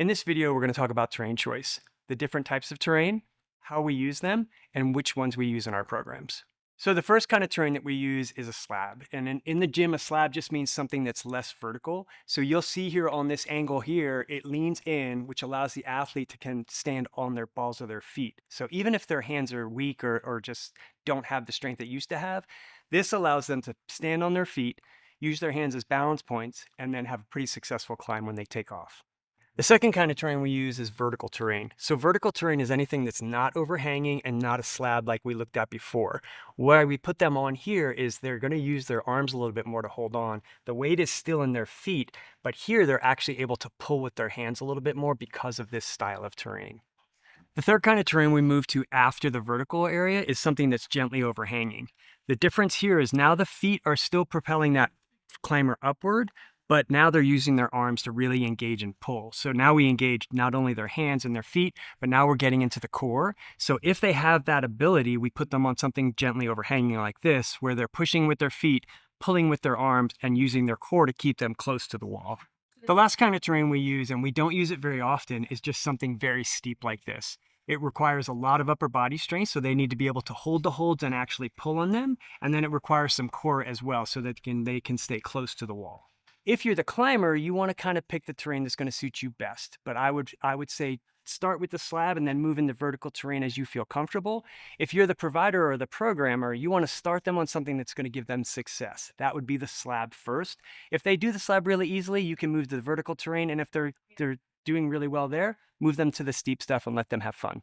In this video, we're going to talk about terrain choice, the different types of terrain, how we use them, and which ones we use in our programs. So the first kind of terrain that we use is a slab. And in the gym, a slab just means something that's less vertical. So you'll see here on this angle here, it leans in, which allows the athlete to can stand on their balls of their feet. So even if their hands are weak or just don't have the strength they used to have, this allows them to stand on their feet, use their hands as balance points, and then have a pretty successful climb when they take off. The second kind of terrain we use is vertical terrain. So vertical terrain is anything that's not overhanging and not a slab like we looked at before. Why we put them on here is they're going to use their arms a little bit more to hold on. The weight is still in their feet, but here they're actually able to pull with their hands a little bit more because of this style of terrain. The third kind of terrain we move to after the vertical area is something that's gently overhanging. The difference here is now the feet are still propelling that climber upward, but now they're using their arms to really engage and pull. So now we engage not only their hands and their feet, but now we're getting into the core. So if they have that ability, we put them on something gently overhanging like this, where they're pushing with their feet, pulling with their arms, and using their core to keep them close to the wall. The last kind of terrain we use, and we don't use it very often, is just something very steep like this. It requires a lot of upper body strength, so they need to be able to hold the holds and actually pull on them. And then it requires some core as well, so that they can stay close to the wall. If you're the climber, you want to kind of pick the terrain that's going to suit you best. But I would say start with the slab and then move into vertical terrain as you feel comfortable. If you're the provider or the programmer, you want to start them on something that's going to give them success. That would be the slab first. If they do the slab really easily, you can move to the vertical terrain. And if they're doing really well there, move them to the steep stuff and let them have fun.